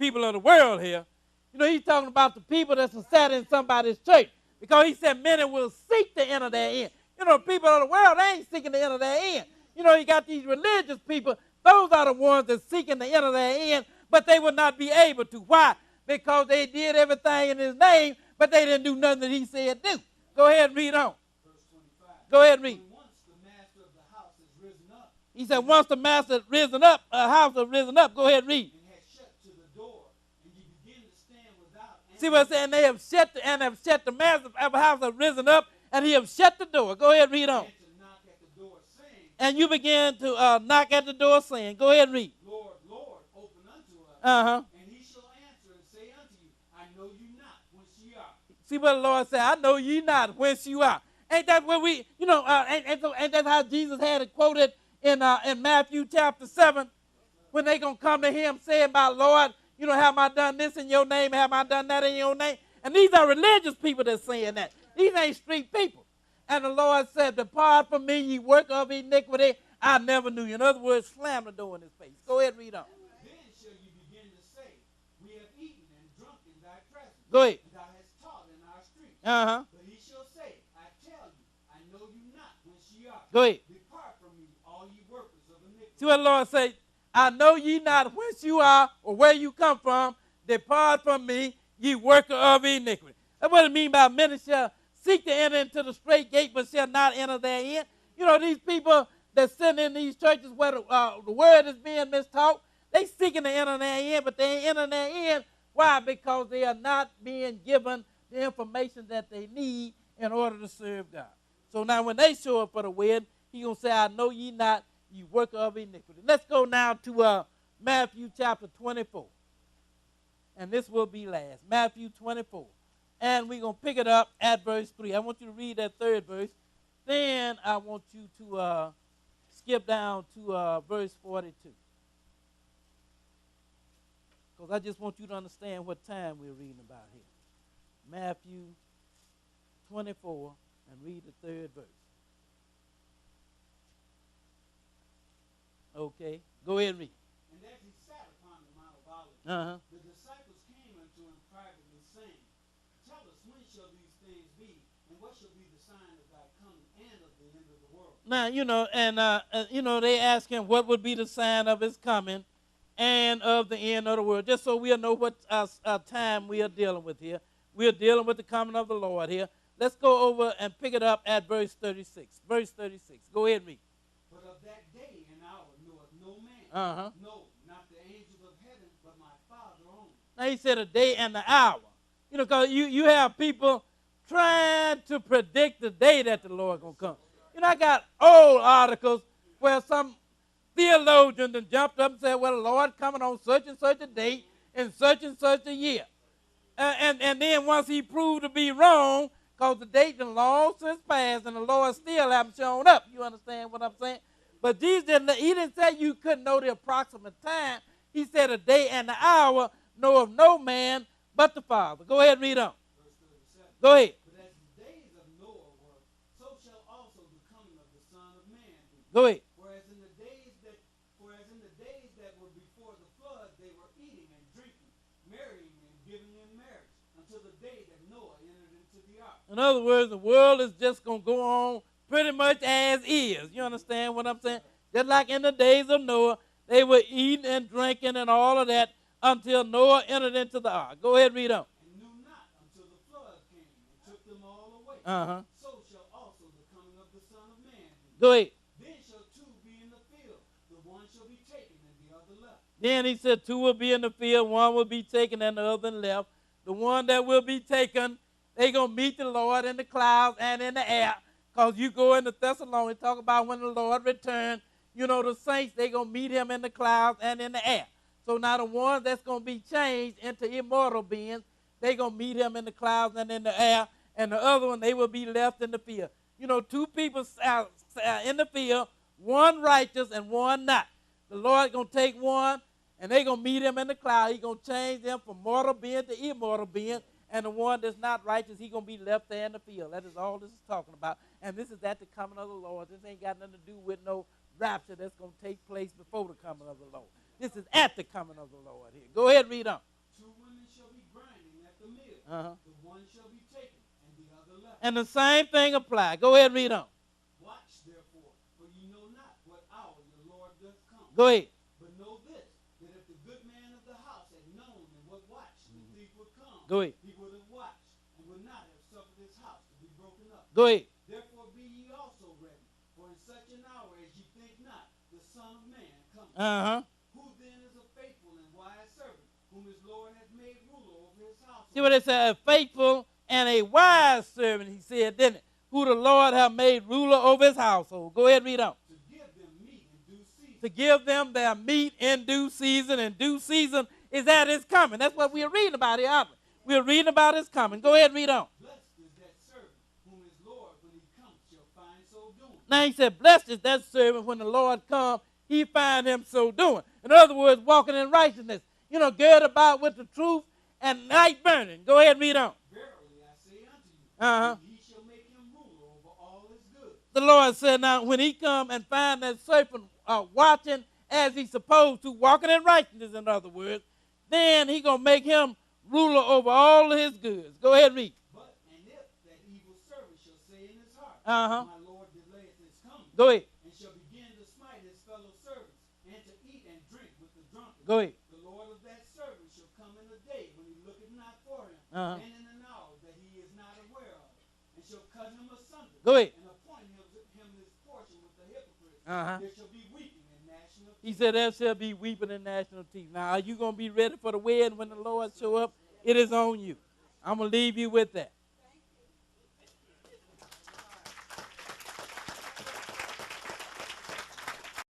people of the world here. You know, he's talking about the people that's sat in somebody's church. Because he said many will seek to enter their end. You know, people of the world, they ain't seeking to enter their end. You know, you got these religious people. Those are the ones that's seeking to enter their end, but they will not be able to. Why? Because they did everything in his name, but they didn't do nothing that he said do. Go ahead and read on. Verse 25. Go ahead and read. Once the master of the house has risen up. He said, once the master has risen up, a house has risen up. Go ahead and read. And has shut to the door, and you begin to stand without. See what I'm saying? They have shut the master of the house has risen up, and he has shut the door. Go ahead and read on. And to knock at the door, saying, And you begin to knock at the door saying, go ahead and read. Lord, Lord, open unto us. Uh-huh. And he shall answer and say unto you, I know you not whence ye are. See what the Lord said, I know ye not whence you are. Ain't that what we, you know, ain't that how Jesus had it quoted in Matthew chapter 7? When they going to come to him saying about, Lord, you know, have I done this in your name? Have I done that in your name? And these are religious people that's saying that. These ain't street people. And the Lord said, depart from me, ye work of iniquity. I never knew you. In other words, slam the door in his face. Go ahead and read on. Then shall you begin to say, we have eaten and drunk in thy presence. Go ahead. And thou hast taught in our streets. Uh-huh. But he shall say, I tell you, I know you not whence ye are. Go ahead. Depart from me, all ye workers of iniquity. See what the Lord say? I know ye not whence you are or where you come from. Depart from me, ye worker of iniquity. That's what it means by many shall seek to enter into the straight gate, but shall not enter therein. You know, these people that sit in these churches where the word is being mistaught, they seeking to enter therein, but they ain't entering therein. Why? Because they are not being given the information that they need in order to serve God. So now when they show up for the wedding, he's going to say, I know ye not, ye worker of iniquity. Let's go now to Matthew chapter 24. And this will be last. Matthew 24. And we're going to pick it up at verse 3. I want you to read that third verse. Then I want you to skip down to verse 42. Because I just want you to understand what time we're reading about here. Matthew 24, and read the third verse. Okay, go ahead and read. And as he sat upon the Mount of Olives, Uh-huh. the disciples came unto him privately, saying, Tell us, when shall these things be, and what shall be the sign of thy coming and of the end of the world? Now, you know, and, you know, they ask him what would be the sign of his coming and of the end of the world, just so we'll know what time we are dealing with here. We are dealing with the coming of the Lord here. Let's go over and pick it up at verse 36. Verse 36. Go ahead and read. But of that day and hour knoweth no man. Uh-huh. No, not the angels of heaven, but my Father only. Now he said a day and the hour. You know, because you have people trying to predict the day that the Lord going to come. You know, I got old articles where some theologian then jumped up and said, well, the Lord coming on such and such a date in such and such a year. And then once he proved to be wrong, because the date done long since passed and the Lord still haven't shown up. You understand what I'm saying? But Jesus he didn't say you couldn't know the approximate time. He said a day and the hour knoweth no man but the Father. Go ahead and read on. Verse 37. Go ahead. But as the days of Noah were, so shall also the coming of the Son of Man be. Go ahead. Whereas in the days that were before the flood, they were eating and drinking, marrying and giving in marriage, until the day that Noah entered into the ark. In other words, the world is just going to go on pretty much as is. You understand what I'm saying? Just like in the days of Noah, they were eating and drinking and all of that until Noah entered into the ark. Go ahead and read on. And knew not until the flood came and took them all away. Uh-huh. So shall also the coming of the Son of Man be. Go ahead. Then shall two be in the field, the one shall be taken and the other left. Then he said two will be in the field, one will be taken and the other left. The one that will be taken, they going to meet the Lord in the clouds and in the air. Because you go into Thessalonians, talk about when the Lord returned, you know, the saints, they going to meet him in the clouds and in the air. So now the ones that's going to be changed into immortal beings, they going to meet him in the clouds and in the air. And the other one, they will be left in the field. You know, two people in the field, one righteous and one not. The Lord going to take one, and they going to meet him in the cloud. He going to change them from mortal being to immortal being. And the one that's not righteous, he going to be left there in the field. That is all this is talking about. And this is at the coming of the Lord. This ain't got nothing to do with no rapture that's going to take place before the coming of the Lord. This is at the coming of the Lord here. Go ahead and read on. Uh-huh. the one shall be taken, and the other left. And the same thing applies. Go ahead and read on. Watch therefore, for you know not what hour your Lord doth come. Go ahead. But know this, that if the good man of the house had known in what watch the thief would come, Go ahead. he would have watched, and would not have suffered his house to be broken up. Go ahead. Therefore be ye also ready, for in such an hour as ye think not, the Son of Man cometh. Uh-huh. Who then is a faithful and wise servant, whom his Lord hath made ruler over his household? See what it said? A faithful and a wise servant, he said, didn't it? Who the Lord have made ruler over his household. Go ahead and read on. To give them meat in due season. To give them their meat in due season, and due season is at his coming. That's what we're reading about here, aren't we? We're reading about his coming. Go ahead and read on. Blessed is that servant, whom his Lord, when he comes, shall find so doing. Now he said, blessed is that servant when the Lord comes, he find him so doing. In other words, walking in righteousness. You know, gird about with the truth and night burning. Go ahead and read on. Verily I say unto you, Uh-huh. ye shall make him ruler over all his goods. The Lord said, now when he come and find that serpent watching as he's supposed to, walking in righteousness, in other words, then he going to make him ruler over all of his goods. Go ahead and read. But, and if that evil servant shall say in his heart, Uh-huh. my Lord delayeth his coming, Go ahead. and shall begin to smite his fellow servants, and to eat and drink with the drunken, Go ahead. the Lord of that servant shall come in a day when he looketh not for him, Uh-huh. and in an hour that he is not aware of, and shall cut him asunder, Go ahead. and appoint him his portion with the hypocrites. Uh-huh. There shall be weeping and gnashing of He teeth. said there shall be weeping and gnashing of teeth. Now, are you going to be ready for the wedding when the Lord show up? It is on you. I'm going to leave you with that.